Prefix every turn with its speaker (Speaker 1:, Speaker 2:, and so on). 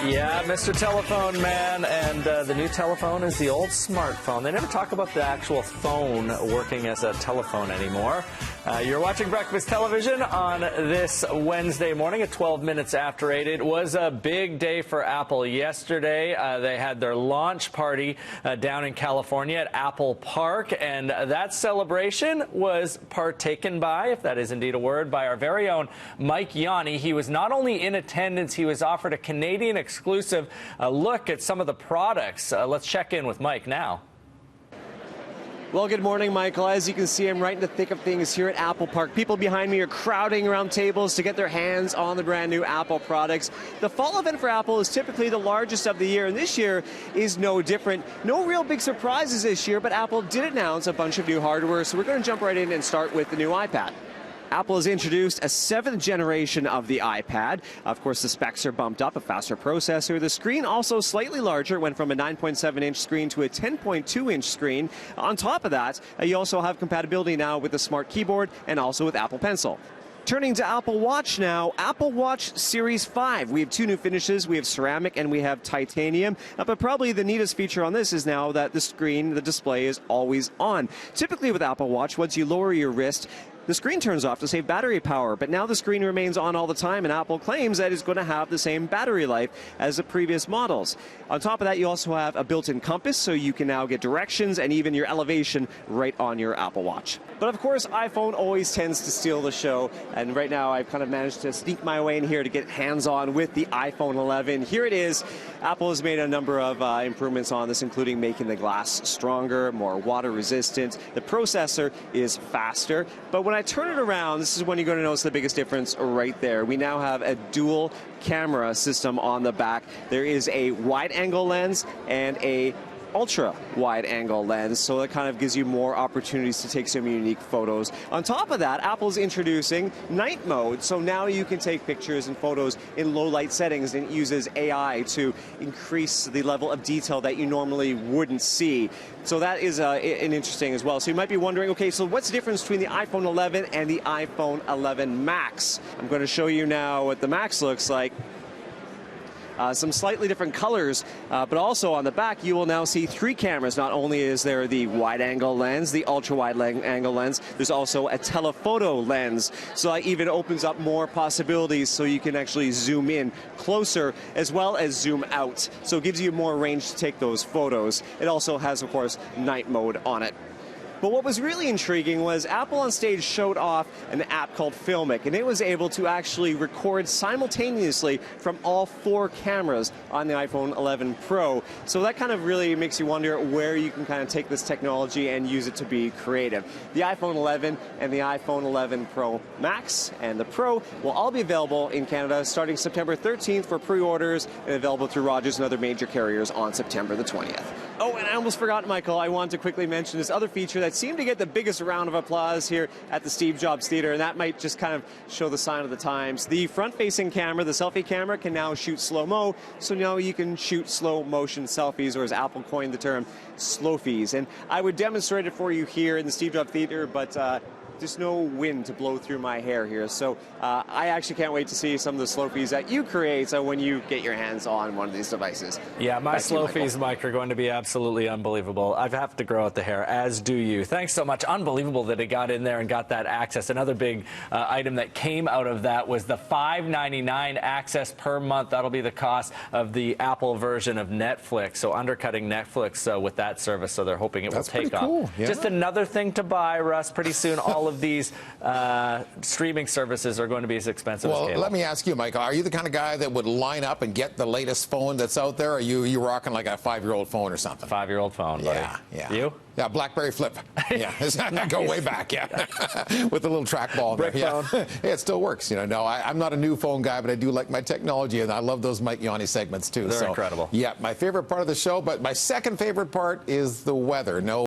Speaker 1: Yeah, Mr. Telephone Man, and the new telephone is the old smartphone. They never talk about the actual phone working as a telephone anymore. You're watching Breakfast Television on this Wednesday morning at 12 minutes after 8. It was a big day for Apple yesterday. They had their launch party down in California at Apple Park, and that celebration was partaken by, if that is indeed a word, by our very own Mike Yawney. He was not only in attendance, he was offered a Canadian exclusive look at some of the products. Let's check in with Mike now.
Speaker 2: Well, good morning, Michael. As you can see, I'm right in the thick of things here at Apple Park. People behind me are crowding around tables to get their hands on the brand new Apple products. The fall event for Apple is typically the largest of the year, and this year is no different. No real big surprises this year, but Apple did announce a bunch of new hardware, so we're going to jump right in and start with the new iPad. Apple has introduced a 7th generation of the iPad. Of course, the specs are bumped up, a faster processor. The screen also slightly larger. It went from a 9.7-inch screen to a 10.2-inch screen. On top of that, you also have compatibility now with the Smart Keyboard and also with Apple Pencil. Turning to Apple Watch now, Apple Watch Series 5. We have two new finishes. We have ceramic and we have titanium. But probably the neatest feature on this is now that the screen, the display, is always on. Typically with Apple Watch, once you lower your wrist, the screen turns off to save battery power, but now the screen remains on all the time, and Apple claims that it's going to have the same battery life as the previous models. On top of that, you also have a built-in compass, so you can now get directions and even your elevation right on your Apple Watch. But of course, iPhone always tends to steal the show, and right now I've kind of managed to sneak my way in here to get hands-on with the iPhone 11. Here it is. Apple has made a number of improvements on this, including making the glass stronger, more water-resistant. The processor is faster, but when I turn it around, this is when you're going to notice the biggest difference right there. We now have a dual camera system on the back. There is a wide-angle lens and a ultra wide angle lens, so that kind of gives you more opportunities to take some unique photos. On top of that, Apple's introducing night mode, so now you can take pictures and photos in low light settings, and it uses AI to increase the level of detail that you normally wouldn't see. So that is an interesting as well. So you might be wondering, okay, so what's the difference between the iPhone 11 and the iPhone 11 Max? I'm going to show you now what the Max looks like. Some slightly different colors, but also on the back you will now see 3 cameras. Not only is there the wide-angle lens, the ultra-wide-angle lens, there's also a telephoto lens. So that even opens up more possibilities, so you can actually zoom in closer as well as zoom out. So it gives you more range to take those photos. It also has, of course, night mode on it. But what was really intriguing was Apple on stage showed off an app called Filmic, and it was able to actually record simultaneously from all 4 cameras on the iPhone 11 Pro. So that kind of really makes you wonder where you can kind of take this technology and use it to be creative. The iPhone 11 and the iPhone 11 Pro Max and the Pro will all be available in Canada starting September 13th for pre-orders, and available through Rogers and other major carriers on September the 20th. Oh, and I almost forgot, Michael, I wanted to quickly mention this other feature that seemed to get the biggest round of applause here at the Steve Jobs Theater, and that might just kind of show the sign of the times. The front-facing camera, the selfie camera, can now shoot slow-mo, so now you can shoot slow-motion selfies, or as Apple coined the term, slofies. And I would demonstrate it for you here in the Steve Jobs Theater, but there's no wind to blow through my hair here. So I actually can't wait to see some of the slofies that you create when you get your hands on one of these devices.
Speaker 1: Yeah, my slofies, Mike, are going to be absolutely unbelievable. I have to grow out the hair, as do you. Thanks so much. Unbelievable that it got in there and got that access. Another big item that came out of that was the $5.99 access per month. That'll be the cost of the Apple version of Netflix. So undercutting Netflix with that service. So they're hoping it will take off.
Speaker 3: Cool. Yeah.
Speaker 1: Just another thing to buy, Russ. Pretty soon, all of these streaming services are going to be as expensive as cable.
Speaker 3: Well, let me ask you, Michael, are you the kind of guy that would line up and get the latest phone that's out there, or are you rocking like a 5-year-old phone or something?
Speaker 1: 5-year-old phone, buddy.
Speaker 3: Yeah.
Speaker 1: You?
Speaker 3: Yeah, BlackBerry Flip. Yeah, I go way back, yeah. With the little trackball there. Yeah. Yeah, it still works. No, I'm not a new phone guy, but I do like my technology, and I love those Mike Yawney segments, too.
Speaker 1: They're incredible.
Speaker 3: Yeah, my favorite part of the show, but my second favorite part is the weather. No